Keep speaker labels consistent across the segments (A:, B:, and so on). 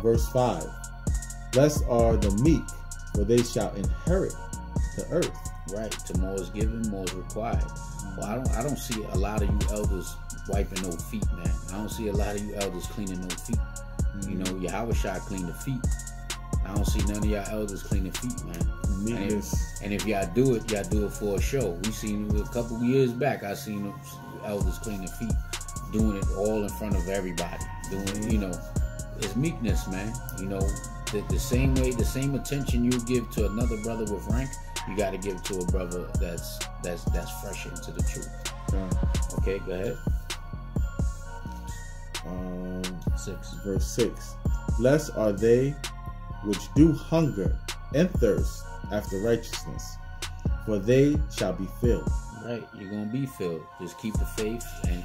A: Verse 5. Blessed are the meek, for they shall inherit the earth.
B: Right. To more is given, more is required. Well, I don't see a lot of you elders wiping no feet, man. I don't see a lot of you elders cleaning no feet. You know, your H.O.I clean the feet. I don't see none of y'all elders cleaning feet, man. And if y'all do it for a show. We seen it a couple years back. I seen elders cleaning feet, doing it all in front of everybody. Doing, you know, it's meekness, man. You know, the same way, the same attention you give to another brother with rank, you got to give to a brother that's fresh into the truth. Okay, go ahead.
A: 6. Verse 6. Blessed are they which do hunger and thirst after righteousness, for they shall be filled.
B: Right, you're gonna be filled. Just keep the faith and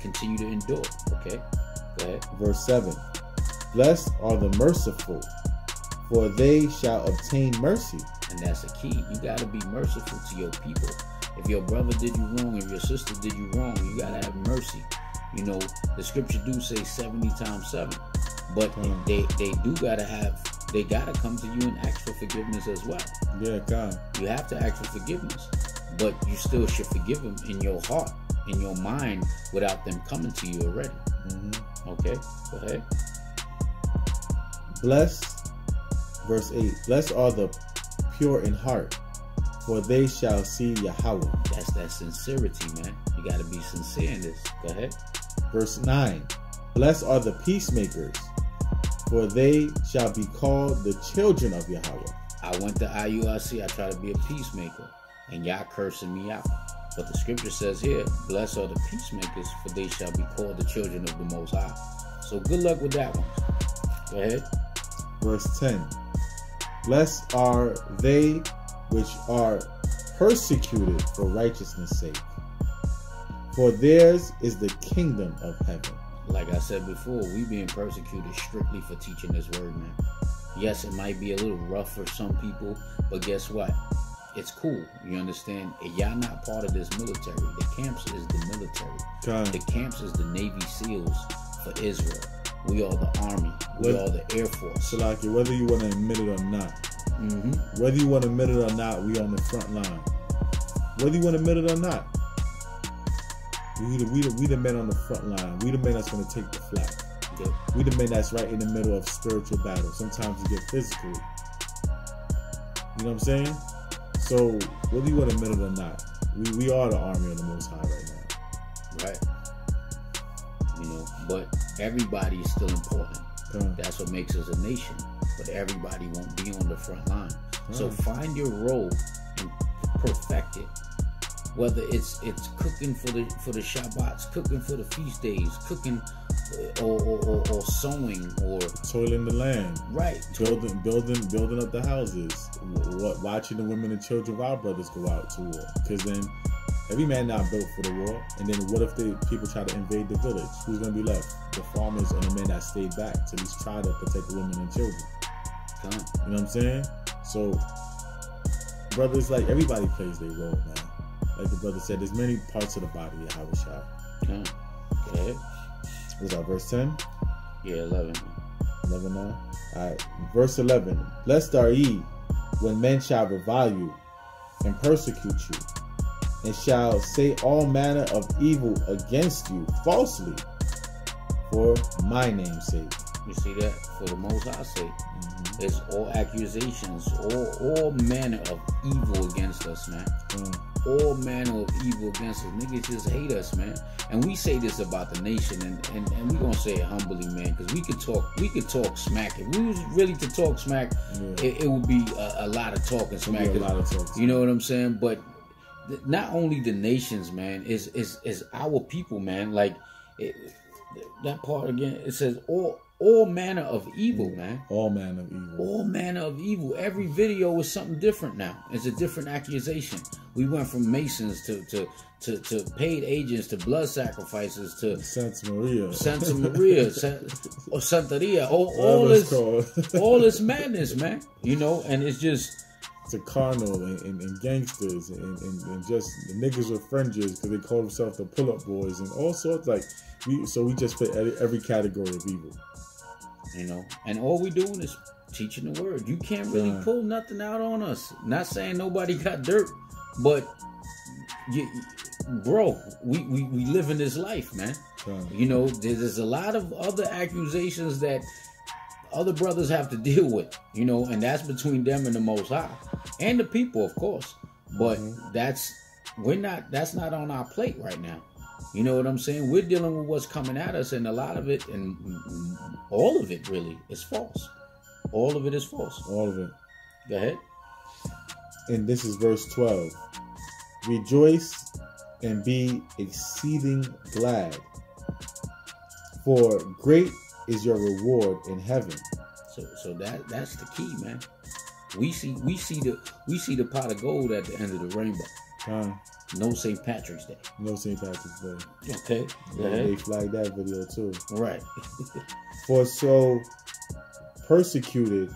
B: continue to endure. Okay, go ahead.
A: Verse 7. Blessed are the merciful, for they shall obtain mercy.
B: And that's a key. You gotta be merciful to your people. If your brother did you wrong, if your sister did you wrong, you gotta have mercy. You know, the scripture do say 70 times 7, but they gotta come to you and ask for forgiveness as well.
A: Yeah, God.
B: You have to ask for forgiveness, but you still should forgive them in your heart, in your mind, without them coming to you already. Okay, go ahead.
A: Blessed, verse 8. Blessed are the pure in heart, for they shall see Yahweh.
B: That's that sincerity, man. You got to be sincere in this. Go ahead.
A: Verse 9. Blessed are the peacemakers, for they shall be called the children of Yahweh.
B: I went to IUIC. I try to be a peacemaker, and y'all cursing me out. But the scripture says here, blessed are the peacemakers, for they shall be called the children of the Most High. So good luck with that one. Go ahead.
A: Verse 10. Blessed are they which are persecuted for righteousness' sake, for theirs is the kingdom of heaven.
B: Like I said before, we being persecuted strictly for teaching this word, man. Yes, it might be a little rough for some people, but guess what? It's cool. You understand? Y'all not part of this military. The camps is the military. The camps is the Navy SEALs for Israel. We are the Army. We are the Air Force.
A: So like, whether you want to admit it or not, whether you want to admit it or not, we on the front line. Whether you want to admit it or not, we the men on the front line. We the men that's going to take the flag.
B: Yep.
A: We the men that's right in the middle of spiritual battle. Sometimes you get physical. You know what I'm saying? So whether you want to admit it or not, we are the army of the Most High right now.
B: Right. You know, but everybody is still important. That's what makes us a nation. But everybody won't be on the front line. So find your role and perfect it. Whether it's cooking for the Shabbats, cooking for the feast days, cooking or sewing or
A: toiling the land,
B: right?
A: Building up the houses, watching the women and children of our brothers go out to war. Because then every man not built for the war. And then what if people try to invade the village? Who's gonna be left? The farmers and the men that stayed back to at least try to protect the women and children. You know what I'm saying? So brothers, like, everybody plays their role, man. Like the brother said, there's many parts of the body of H.O.I.
B: Go ahead.
A: Was that verse 10?
B: Yeah, 11.
A: 11 now? Alright. Verse 11. Blessed are ye when men shall revile you and persecute you, and shall say all manner of evil against you falsely for my name's sake.
B: You see that? For the Most High sake. It's all accusations, all manner of evil against us, man. All manner of evil against us. Niggas just hate us, man. And we say this about the nation, and we gonna say it humbly, man, because we could talk smack. If we was really to talk smack, it would be a lot of talking smack. You know what I'm saying? But not only the nations, man, is our people, man. Like that part again, it says all manner of evil, man.
A: All manner of evil.
B: All manner of evil. Every video is something different now. It's a different accusation. We went from Masons to paid agents to blood sacrifices to
A: Santa Maria,
B: or Santeria. All this madness, man. You know, and it's just
A: to carnal and gangsters and just the niggas with fringes because they call themselves the pull-up boys and all sorts. Like we just fit every category of evil.
B: You know, and all we doing is teaching the word. You can't really pull nothing out on us. Not saying nobody got dirt, but bro, we live in this life, man. You know, there's a lot of other accusations that other brothers have to deal with, you know, and that's between them and the Most High and the people, of course. But that's not on our plate right now. You know what I'm saying? We're dealing with what's coming at us, and a lot of it, and all of it really, is false. All of it is false.
A: All of it.
B: Go ahead.
A: And this is verse 12. Rejoice and be exceeding glad, for great is your reward in heaven.
B: So that's the key, man. We see the pot of gold at the end of the rainbow. No St. Patrick's Day.
A: No St. Patrick's Day.
B: Okay.
A: They flagged that video too.
B: Right.
A: For so persecuted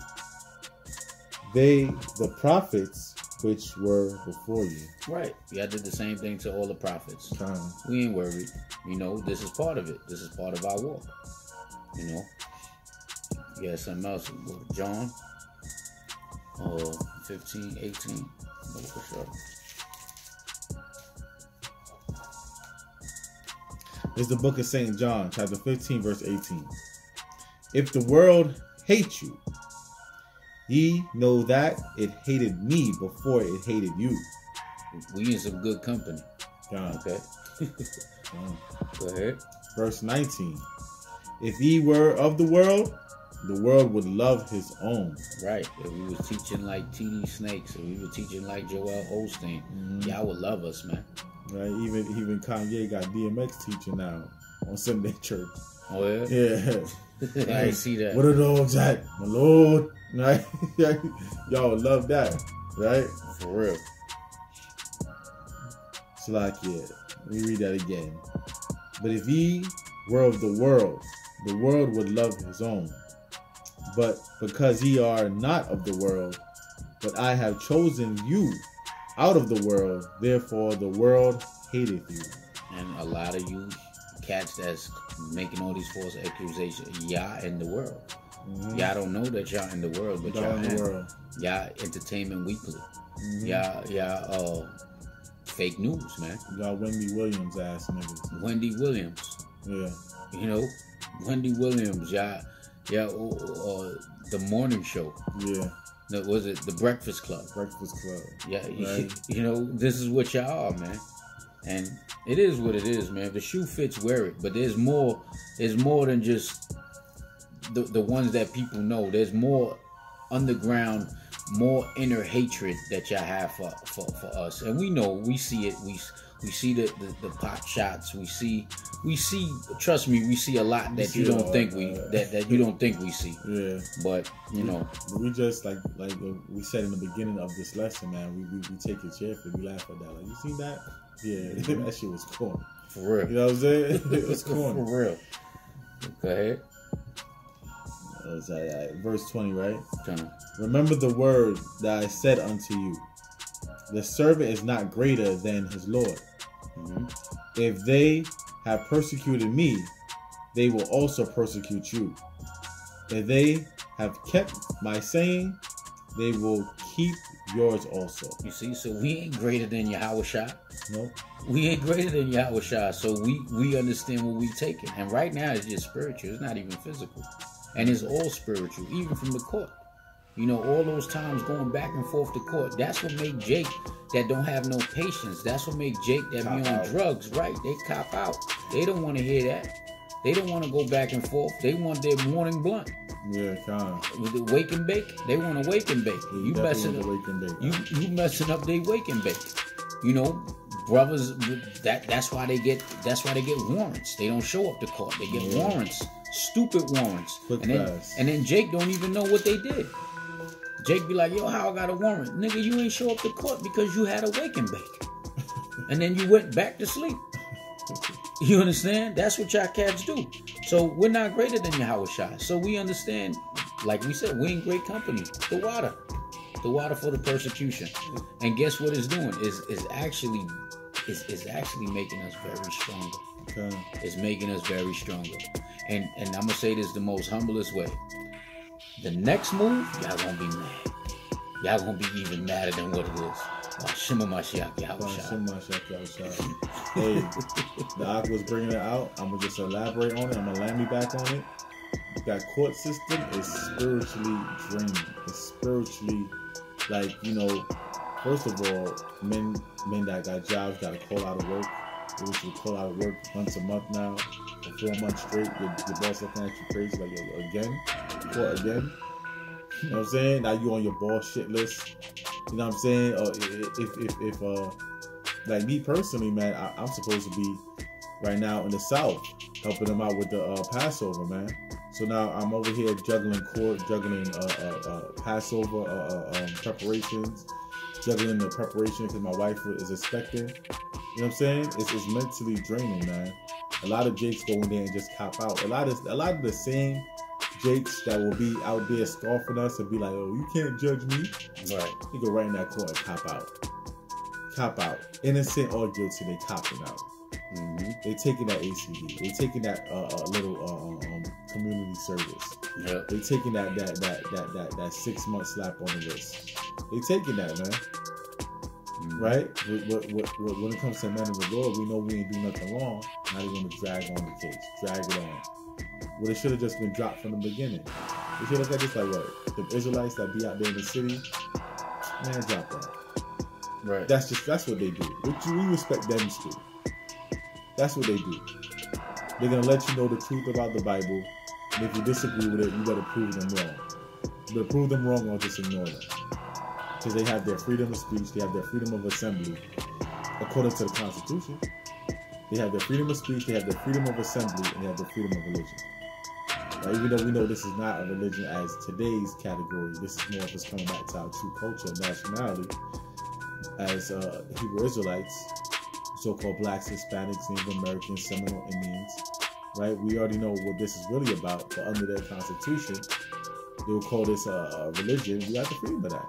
A: they the prophets which were before you.
B: Right. Yeah, I did the same thing to all the prophets. We ain't worried. You know, this is part of it. This is part of our walk. You know. You got something else? John 15, 18. No, for sure.
A: It's the book of St. John, chapter 15, verse 18. If the world hates you, ye know that it hated me before it hated you.
B: We in some good company. Okay. Go ahead.
A: Verse 19. If ye were of the world would love his own.
B: Right. If we was teaching like T.D. Snakes, if we were teaching like Joel Osteen, y'all would love us, man.
A: Right. Even Kanye got DMX teaching now on Sunday church.
B: Oh yeah.
A: Yeah.
B: I ain't see that.
A: What are dogs at, my lord? Right. Y'all would love that, right?
B: For real.
A: So like, yeah. Let me read that again. But if ye were of the world would love his own. But because ye are not of the world, but I have chosen you out of the world, therefore the world hateth you.
B: And a lot of you cats that's making all these false accusations, y'all in the world. Y'all don't know that y'all in the world, but y'all in the world. Y'all Entertainment Weekly. Y'all fake news, man.
A: Y'all Wendy Williams ass niggas.
B: Wendy Williams.
A: Yeah.
B: You know, Wendy Williams. Y'all the morning show.
A: Yeah.
B: Was it the Breakfast Club?
A: Breakfast Club.
B: Yeah.
A: Right.
B: You know, this is what y'all are, man. And it is what it is, man. If the shoe fits, wear it. But there's more. There's more than just the ones that people know. There's more underground, more inner hatred that y'all have for us. And we know, we see it. We see the pop shots. We see. Trust me, we see a lot that you don't think that you don't think we see. Yeah. But you know,
A: we just like we said in the beginning of this lesson, man. We take it cheerfully. We laugh at that. Like, you seen that? Yeah, that shit was corny.
B: For real.
A: You know what I'm saying? It was corny.
B: For real. Go ahead.
A: Verse 20, right? Remember the word that I said unto you. The servant is not greater than his Lord. If they have persecuted me, they will also persecute you. If they have kept my saying, they will keep yours also.
B: You see, so we ain't greater than Yahweh.
A: Nope.
B: We ain't greater than Yahweh. So we understand what we taking. And right now it's just spiritual. It's not even physical. And it's all spiritual, even from the court. You know, all those times going back and forth to court. That's what make Jake that don't have no patience. That's what make Jake that be on drugs, right? They cop out. They don't want to hear that. They don't want to go back and forth. They want their morning blunt.
A: Yeah, kind of.
B: With the wake and bake. They want to wake and bake.
A: Yeah,
B: you messing up. You messing up their wake and bake. You know, brothers. That's why they get warrants. They don't show up to court. They get warrants. Stupid warrants. And then Jake don't even know what they did. Jake be like, yo, how I got a warrant? Nigga, you ain't show up to court because you had a wake and bake. And then you went back to sleep. You understand? That's what y'all cats do. So we're not greater than Yahweh. So we understand, like we said, we in great company. The water for the persecution. And guess what it's doing? Is actually is actually making us very stronger.
A: Okay.
B: It's making us very stronger. And I'm gonna say this the most humblest way. The next move, y'all gonna be mad. Y'all gonna be even madder than what it is. Shimma Mashiach Yahushua.
A: Hey, the Ak was bringing it out. I'm gonna just elaborate on it. I'm gonna land me back on it. That court system is spiritually draining. It's spiritually, like, you know, first of all, men that got jobs gotta call out of work. They used to call out of work once a month now, for 4 months straight. Your boss looking at you crazy, like, yo, again? Court again? You know what I'm saying? Now you on your boss shit list. You know what I'm saying? If like me personally, man, I'm supposed to be right now in the South helping them out with the Passover, man. So now I'm over here juggling court, juggling Passover preparations, juggling the preparation because my wife is expecting. You know what I'm saying? It's mentally draining, man. A lot of Jakes go in there and just cop out. A lot of the same Jakes that will be out there scoffing us and be like, "Oh, you can't judge me."
B: Right.
A: You go right in that court and cop out. Cop out. Innocent or guilty, they copping out.
B: Mm-hmm.
A: They taking that ACD. They taking that little community service.
B: Yep.
A: They taking that 6 month slap on the wrist. They taking that, man. Mm-hmm. Right? When it comes to men of the Lord, we know we ain't do nothing wrong. Now they're gonna drag on the case, drag it on. Well, it should have just been dropped from the beginning. They should have got just like what the Israelites that be out there in the city. Man, drop that.
B: Right.
A: That's what they do. We respect them too. That's what they do. They're gonna let you know the truth about the Bible, and if you disagree with it, you better prove them wrong. You better prove them wrong or just ignore them. Because they have their freedom of speech, they have their freedom of assembly, according to the Constitution. They have their freedom of speech, they have their freedom of assembly, and they have their freedom of religion. Now, even though we know this is not a religion as today's category, this is more of us coming back to our true culture and nationality as Hebrew Israelites, so-called blacks, Hispanics, Native Americans, Seminole Indians, right? We already know what this is really about, but under their Constitution, they will call this a religion. We have the freedom of that.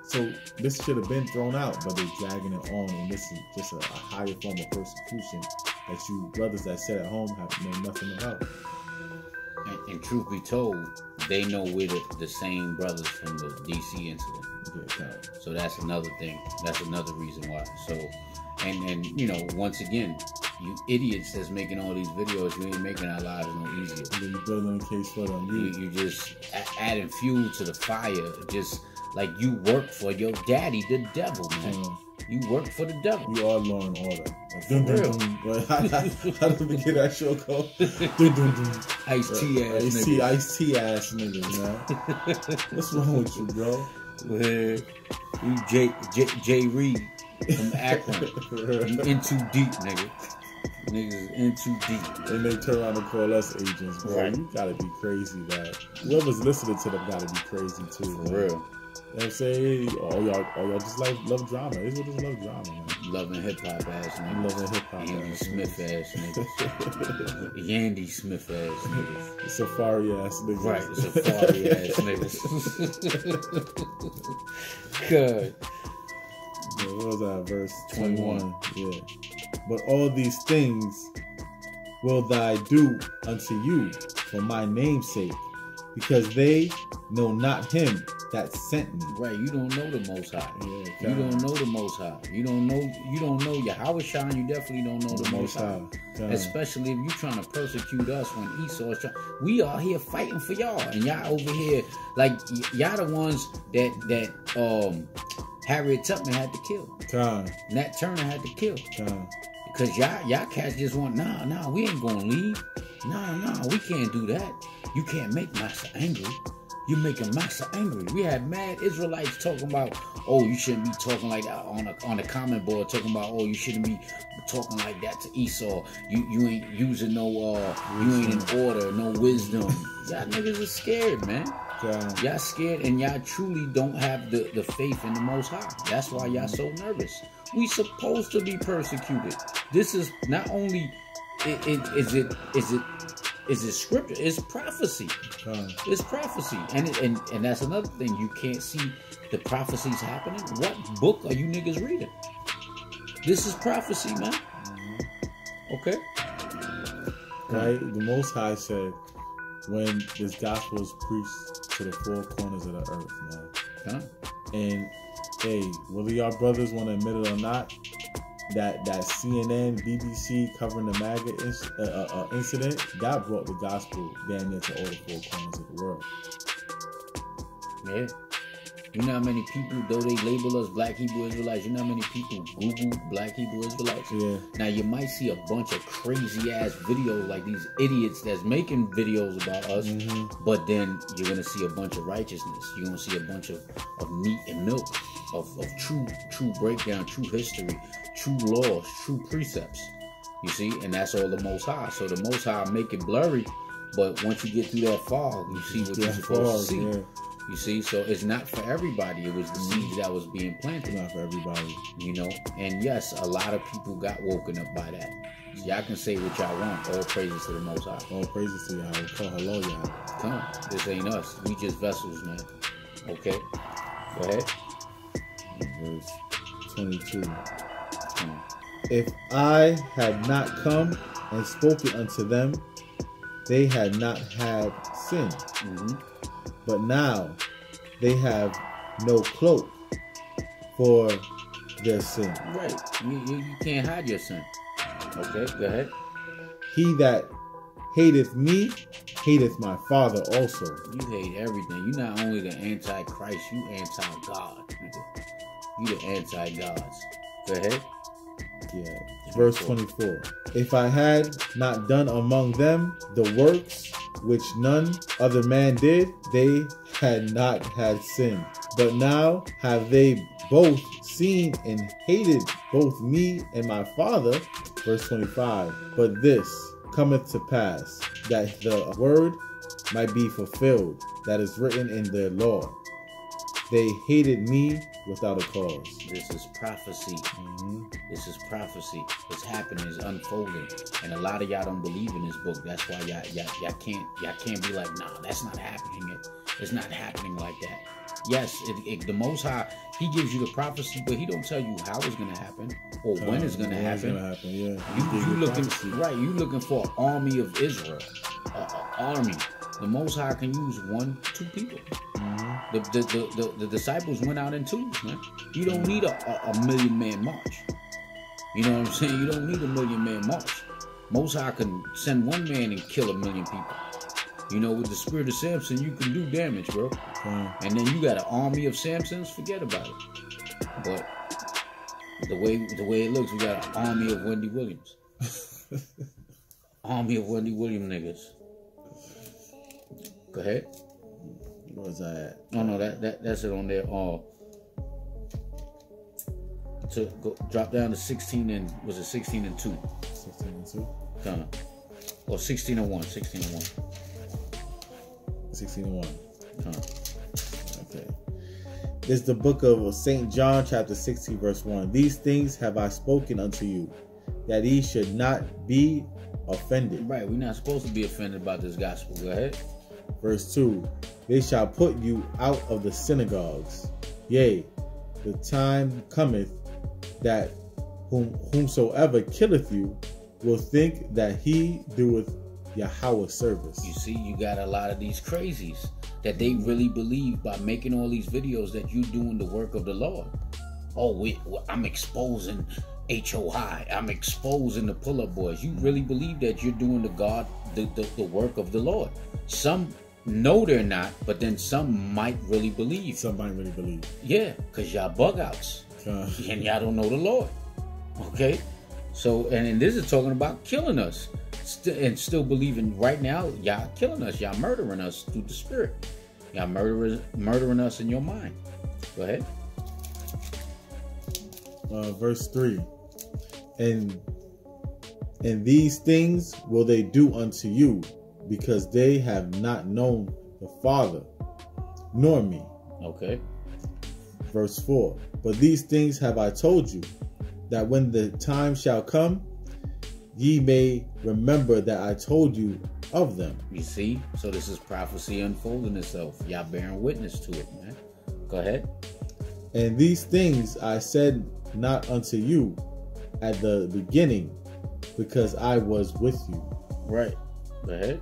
A: So this should have been thrown out, but they're dragging it on, and this is just a higher form of persecution that you brothers that sit at home have known nothing about.
B: And truth be told, they know we're the same brothers from the DC incident.
A: Yeah,
B: so that's another thing. That's another reason why. So, and you know, once again, you idiots that's making all these videos, you ain't making our lives no easier.
A: You building a case for them.
B: You just adding fuel to the fire. Just like you work for your daddy, the devil, man. You work for the devil.
A: You are law and order.
B: For real.
A: How did we get that show called?
B: Ice-T ass niggas.
A: Ice-T ass niggas, man. What's wrong with you, bro?
B: Well, you J. Reed from Akron. You in too deep, nigga. Niggas is in too deep.
A: And they turn around and call us agents, bro. Right. You gotta be crazy, man. Whoever's listening to them gotta be crazy too, man.
B: For real.
A: You know what I'm saying? All y'all just like love drama. It's what just love drama, man.
B: Loving hip hop ass niggas.
A: Loving hip hop
B: Andy Smith ass niggas. Yandy Smith ass niggas.
A: Safari ass niggas.
B: Right, Safari ass niggas. Good.
A: Yeah, what was that? Verse 21. Yeah. But all these things will I do unto you for my name's sake, because they know not him that sent me.
B: Right, you don't know the Most High.
A: Yeah,
B: you don't know the Most High. You don't know Yahweh. You definitely don't know the Most High. Especially if you're trying to persecute us when Esau is trying. We are here fighting for y'all, and y'all over here like y'all the ones that Harriet Tubman had to kill. Nat Turner had to kill. Because y'all cats just want, nah, we ain't gonna leave. Nah, we can't do that. You can't make Master angry. You're making Master angry. We had mad Israelites talking about, oh, you shouldn't be talking like that on the comment board, talking about, oh, you shouldn't be talking like that to Esau. You ain't using no, you ain't in order, no wisdom. Y'all niggas are scared, man. Y'all scared, and y'all truly don't have the faith in the Most High. That's why y'all so nervous. We supposed to be persecuted. This is not only is it scripture? It's prophecy. It's prophecy, and that's another thing. You can't see the prophecies happening. What book are you niggas reading? This is prophecy, man. Okay.
A: Right? The Most High said, when this gospel is preached to the four corners of the earth, man. And hey, whether y'all brothers want to admit it or not, that CNN, BBC covering the MAGA incident, that brought the gospel damn near to all the four corners of the world.
B: Yeah. You know how many people, though they label us Black Hebrew Israelites, you know how many people Google Black Hebrew Israelites?
A: Yeah.
B: Now you might see a bunch of crazy ass videos like these idiots that's making videos about us, but then you're gonna see a bunch of righteousness. You're gonna see a bunch of meat and milk, of true breakdown, true history, true laws, true precepts. You see, and that's all the Most High. So the Most High make it blurry, but once you get through that fog, you see what you're supposed to see. Yeah. You see, so it's not for everybody. It was the seeds that was being planted.
A: Not for everybody.
B: You know, and yes, a lot of people got woken up by that. So y'all can say what y'all want. All praises to the Most High.
A: All praises to Yahweh. Call hello, Yahweh.
B: Come on, this ain't us. We just vessels, man. Okay, go ahead.
A: Verse 22. If I had not come and spoken unto them, they had not had sin. But now they have no cloak for their sin.
B: Right. You can't hide your sin. Okay, go ahead.
A: He that hateth me, hateth my Father also.
B: You hate everything. You not only the anti-Christ, you anti-God. You the anti-gods. Go ahead.
A: Yeah. Verse 24. If I had not done among them the works which none other man did, they had not had sin. But now have they both seen and hated both me and my Father. Verse 25. But this cometh to pass, that the word might be fulfilled, that is written in their law. They hated me without a cause.
B: This is prophecy. This is prophecy. It's happening. It's unfolding. And a lot of y'all don't believe in this book. That's why y'all can't be like, nah, that's not happening. It's not happening like that. Yes, the Most High, He gives you the prophecy, but He don't tell you how it's gonna happen or when it's gonna happen. You looking right? You looking for an army of Israel, an army. The Most High can use 1-2 people. The disciples went out in twos, man. You don't need a 1,000,000-man march. You know what I'm saying? You don't need a 1,000,000-man march. Most High can send one man and kill 1,000,000 people. You know, with the spirit of Samson, you can do damage, bro. And then you got an army of Samsons, forget about it. But the way it looks, we got an army of Wendy Williams. Army of Wendy Williams niggas. Go ahead.
A: Where's that at?
B: Oh no, that's it on there. To go drop down to 16 and was it 16 and 2?
A: 16 and 2.
B: Kinda. Or 16 and 1. 16 and 1.
A: 16 and 1. Okay. This is the book of St. John, chapter 16, verse 1. These things have I spoken unto you, that ye should not be offended.
B: Right, we're not supposed to be offended about this gospel. Go ahead.
A: Verse 2. They shall put you out of the synagogues. Yea, the time cometh that whomsoever killeth you will think that he doeth Yahweh service.
B: You see, you got a lot of these crazies that they really believe by making all these videos that you doing the work of the Lord. Oh, I'm exposing H.O.I. I'm exposing the pull-up boys. You really believe that you're doing the work of the Lord. Some know they're not, but then some might really believe.
A: Some might really believe.
B: Yeah, because y'all bug outs. And y'all don't know the Lord. Okay? So, and this is talking about killing us. And still believing right now, y'all killing us. Y'all murdering us through the spirit. Y'all murdering us in your mind. Go ahead.
A: Verse 3. And these things will they do unto you, because they have not known the Father, nor me.
B: Okay.
A: Verse 4. But these things have I told you, that when the time shall come, ye may remember that I told you of them.
B: You see? So this is prophecy unfolding itself. Y'all bearing witness to it, man. Go ahead.
A: And these things I said not unto you at the beginning, because I was with you.
B: Right. Go ahead.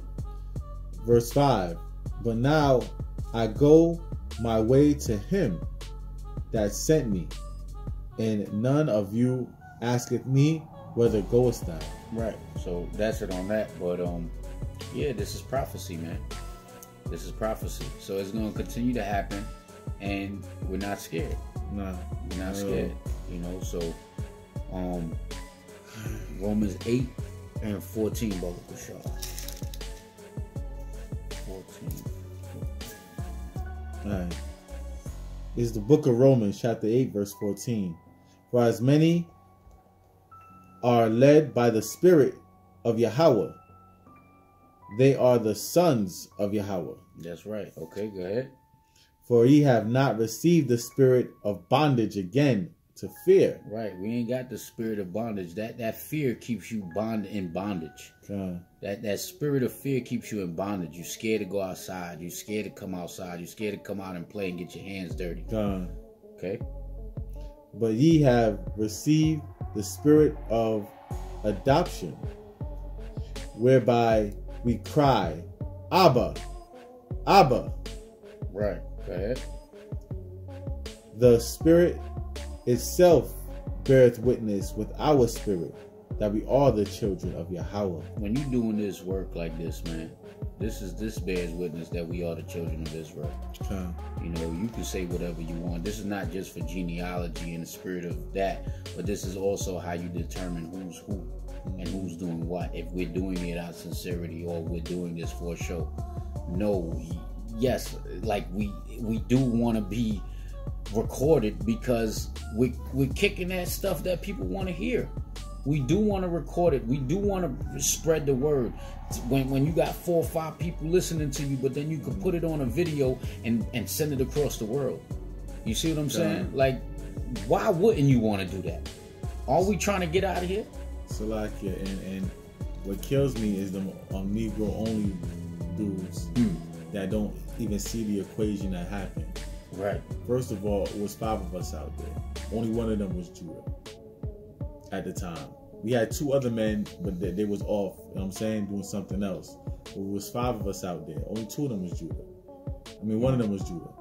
A: Verse 5. But now I go my way to him that sent me, and none of you asketh me, whither goest thou?
B: Right. So that's it on that. But yeah, this is prophecy, man. This is prophecy. So it's gonna continue to happen, and we're not scared.
A: Nah.
B: We're not scared. You know, so Romans 8 and 14, Brother Bashar. 14.
A: Alright. It's the book of Romans, chapter 8, verse 14. For as many are led by the Spirit of Yahweh, they are the sons of Yahweh.
B: That's right. Okay, go ahead.
A: For ye have not received the spirit of bondage again to fear.
B: Right. We ain't got the spirit of bondage. That fear keeps you in bondage. That spirit of fear keeps you in bondage. You're scared to go outside. You're scared to come outside. You're scared to come out and play and get your hands dirty. Okay.
A: But ye have received the spirit of adoption, whereby we cry, Abba, Abba.
B: Right. Go ahead.
A: The Spirit itself beareth witness with our spirit that we are the children of Yahweh.
B: When you doing this work like this, man, this bears witness that we are the children of Israel. You know, you can say whatever you want. This is not just for genealogy and the spirit of that, but this is also how you determine who's who and who's doing what. If we're doing it out of sincerity or we're doing this for a show. No, yes, like we do want to be recorded because we're kicking that stuff that people want to hear. We do want to record it. We do want to spread the word. When you got 4 or 5 people listening to you, but then you could put it on a video and send it across the world. You see what I'm saying? Like, why wouldn't you want to do that? Are we trying to get out of here?
A: So like, yeah, and what kills me is the Negro only dudes that don't even see the equation that happened.
B: Right.
A: First of all, it was 5 of us out there. Only one of them was Judah at the time. We had 2 other men, but they was off, you know what I'm saying, doing something else. But it was 5 of us out there. Only 2 of them was Judah. I mean, one of them was Judah.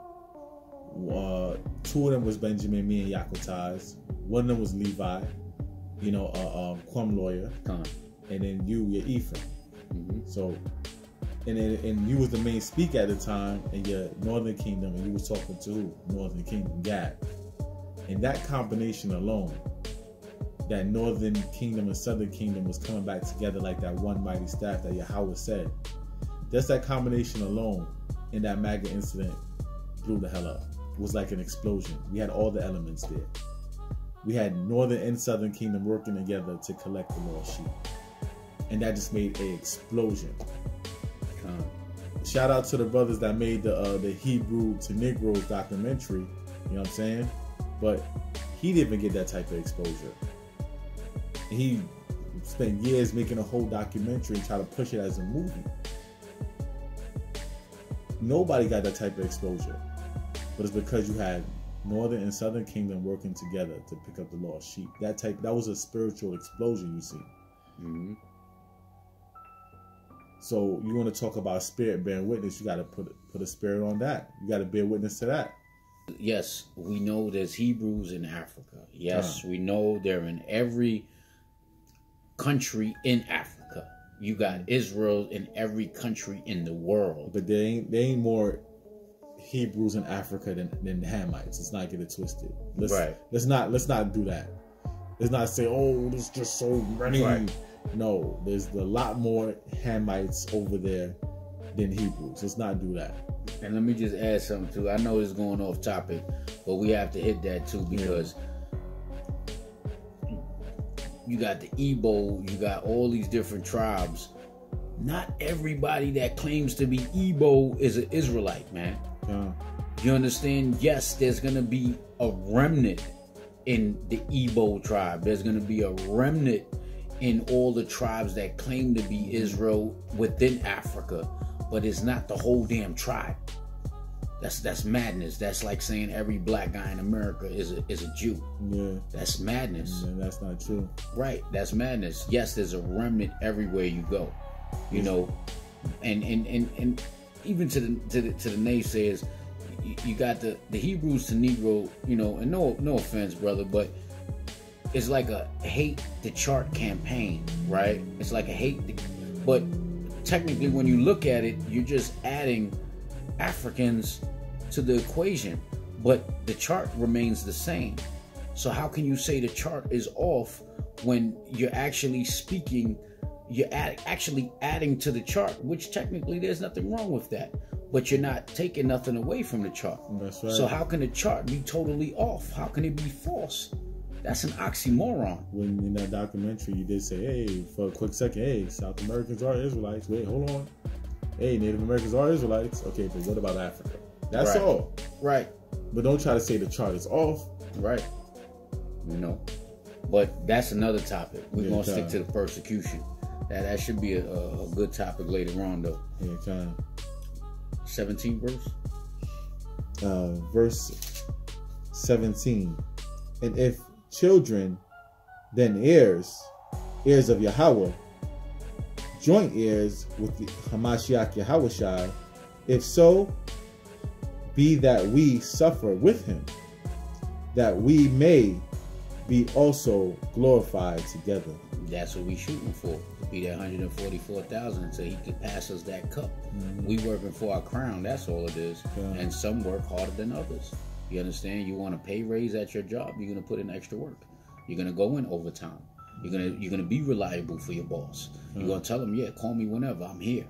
A: 2 of them was Benjamin, me and Yakotaz. One of them was Levi, you know, Quam lawyer. And then you're Ephraim. So, and you was the main speaker at the time in your Northern Kingdom, and you was talking to who? Northern Kingdom, Gad. And that combination alone, that Northern Kingdom and Southern Kingdom was coming back together like that one mighty staff that Yahweh said. Just that combination alone in that MAGA incident blew the hell up. It was like an explosion. We had all the elements there. We had Northern and Southern Kingdom working together to collect the lost sheep. And that just made an explosion. Shout out to the brothers that made the Hebrew to Negroes documentary. You know what I'm saying? But he didn't even get that type of exposure. He spent years making a whole documentary and try to push it as a movie. Nobody got that type of exposure. But it's because you had Northern and Southern Kingdom working together to pick up the lost sheep. That was a spiritual explosion, you see. So you want to talk about spirit bearing witness, you got to put a spirit on that. You got to bear witness to that.
B: Yes, we know there's Hebrews in Africa. Yes, we know they're in every country in Africa. You got Israel in every country in the world.
A: But there ain't more Hebrews in Africa than Hamites. Let's not get it twisted. Let's not do that. Let's not say, oh, there's just so many. Right. No, there's a lot more Hamites over there than Hebrews. Let's not do that.
B: And let me just add something too. I know it's going off topic, but we have to hit that too because you got the Igbo, you got all these different tribes. Not everybody that claims to be Igbo is an Israelite, man. You understand? Yes, there's going to be a remnant in the Igbo tribe. There's going to be a remnant in all the tribes that claim to be Israel within Africa, but it's not the whole damn tribe. That's madness. That's like saying every black guy in America is a Jew.
A: Yeah.
B: That's madness.
A: And that's not true.
B: Right. That's madness. Yes, there's a remnant everywhere you go. You know, and even to the naysayers, you got the Hebrews to Negro, you know, and no offense, brother, but it's like a hate the chart campaign, right? It's like a but technically when you look at it, you're just adding Africans to the equation, but the chart remains the same. So how can you say the chart is off when you're actually speaking, you're actually adding to the chart, which technically there's nothing wrong with that, but you're not taking nothing away from the chart.
A: That's right.
B: So how can the chart be totally off? How can it be false? That's an oxymoron.
A: When in that documentary you did say, hey, for a quick second, hey, South Americans are Israelites. Wait, hold on. Hey, Native Americans are Israelites. Okay, but what about Africa? That's
B: right.
A: all.
B: Right.
A: But don't try to say the chart is off.
B: Right. You know. But that's another topic. We're going to stick to the persecution. That should be a good topic later on, though.
A: Yeah, kind of.
B: 17 verse?
A: Verse 17. And if children, then heirs of Yahweh, joint heirs with the Hamashiach Yahushai, if so be that we suffer with him, that we may be also glorified together.
B: That's what we shooting for. To be that 144,000 so he could pass us that cup.
A: Mm-hmm.
B: We working for our crown. That's all it is.
A: Yeah.
B: And some work harder than others. You understand? You want a pay raise at your job, you're gonna put in extra work. You're gonna go in overtime. You're gonna be reliable for your boss. You're gonna tell them, yeah, call me whenever, I'm here.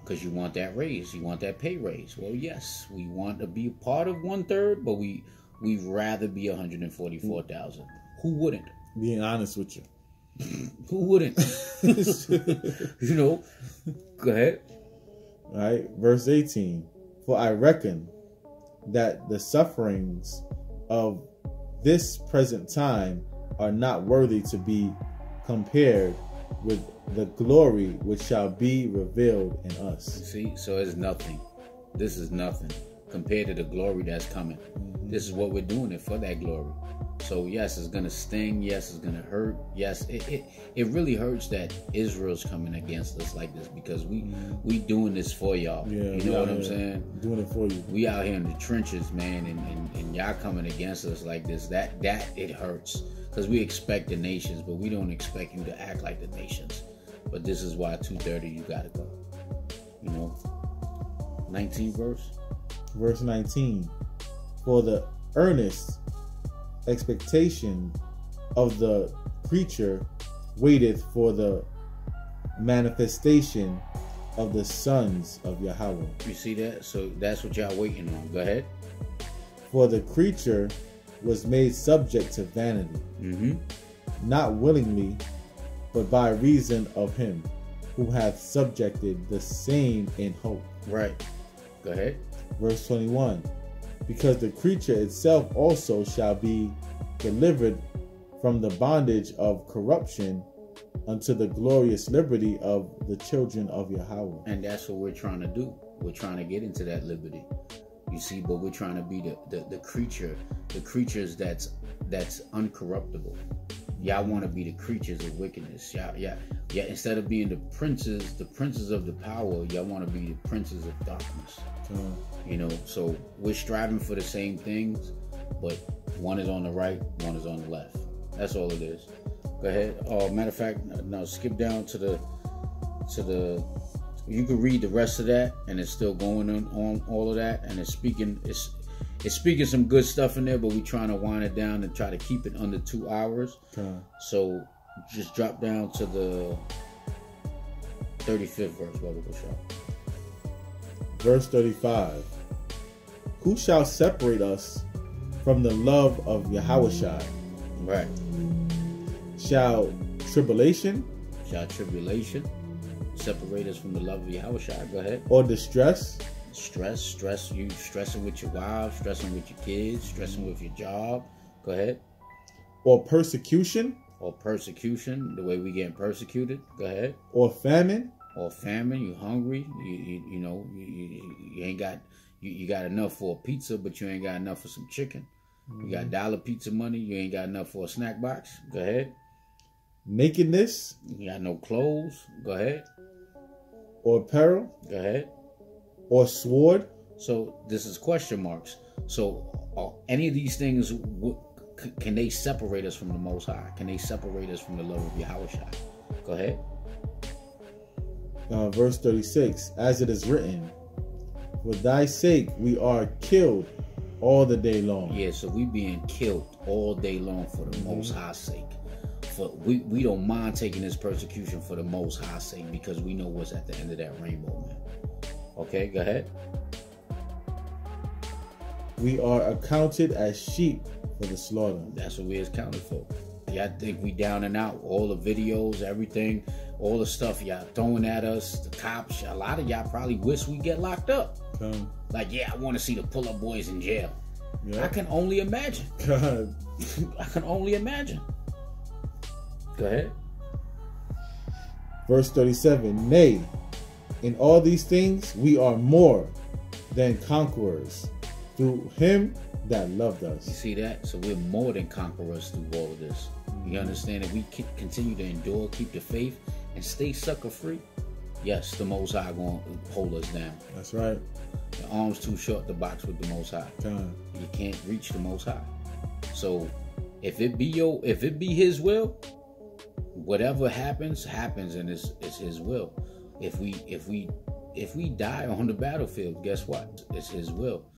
B: Because you want that raise, you want that pay raise. Well, yes, we want to be part of 1/3, but we'd rather be 144,000. Who wouldn't?
A: Being honest with you.
B: Who wouldn't? You know, go ahead.
A: All right, verse 18. For I reckon that the sufferings of this present time are not worthy to be compared with the glory which shall be revealed in us.
B: See, so it's nothing. This is nothing compared to the glory that's coming. Mm-hmm. This is what we're doing it for, that glory. So yes, it's gonna sting. Yes, it's gonna hurt. Yes, it really hurts that Israel's coming against us like this, because we doing this for y'all.
A: Yeah,
B: you know what I'm saying?
A: Doing it for you.
B: We out here in the trenches, man, and y'all coming against us like this. That it hurts, because we expect the nations, but we don't expect you to act like the nations. But this is why 2:30 you gotta go. You know, 19 verse.
A: Verse 19. For the earnest expectation of the creature waiteth for the manifestation of the sons of Yahweh.
B: You see that? So that's what y'all waiting on. Go ahead.
A: For the creature was made subject to vanity, not willingly, but by reason of him who hath subjected the same in hope.
B: Right. Go ahead.
A: Verse 21. Because the creature itself also shall be delivered from the bondage of corruption unto the glorious liberty of the children of Yahweh.
B: And that's what we're trying to do. We're trying to get into that liberty. You see, but we're trying to be the creatures that's uncorruptible. Y'all want to be the creatures of wickedness. Yeah. Instead of being the princes of the power, y'all want to be the princes of darkness. You know, so we're striving for the same things, but one is on the right, one is on the left. That's all it is. Go ahead. Matter of fact, now skip down to the. You can read the rest of that, and it's still going on all of that, and it's speaking some good stuff in there, but we're trying to wind it down and try to keep it under 2 hours. So just drop down to the 35th verse, Brother Bashar.
A: Verse 35. Who shall separate us from the love of Yahushai?
B: Right.
A: Shall tribulation
B: separate us from the love of Yahushai? Go ahead.
A: Or distress?
B: Stress. You stressing with your wife, stressing with your kids, stressing with your job. Go ahead.
A: Or persecution?
B: The way we getting persecuted. Go ahead.
A: Or famine?
B: You hungry. You ain't got You got enough for a pizza, but you ain't got enough for some chicken. You got dollar pizza money, you ain't got enough for a snack box. Go ahead.
A: Nakedness.
B: You got no clothes. Go ahead.
A: Or apparel.
B: Go ahead.
A: Or sword.
B: So this is question marks. So any of these things, can they separate us from the Most High? Can they separate us from the love of Yahushua? Go ahead.
A: Verse 36. As it is written, for thy sake we are killed all the day long.
B: Yeah, so we being killed all day long for the Most High's sake. For we don't mind taking this persecution for the Most High's sake, because we know what's at the end of that rainbow, man. Okay, go ahead.
A: We are accounted as sheep for the slaughter.
B: That's what we is counted for. Y'all think we down and out. All the videos, everything, all the stuff y'all throwing at us, the cops, a lot of y'all probably wish we get locked up. Like, yeah, I want to see the pull-up boys in jail. Yeah. I can only imagine.
A: God.
B: I can only imagine. Go ahead.
A: Verse 37. Nay, in all these things we are more than conquerors through him that loved us.
B: You see that? So we're more than conquerors through all of this. You understand that we can continue to endure, keep the faith, and stay sucker free. Yes, the Most High going to hold us down.
A: That's right.
B: The arm's too short to box with the Most High.
A: God.
B: You can't reach the Most High. So if it be His will, whatever happens, and it's His will. If we die on the battlefield, guess what? It's His will.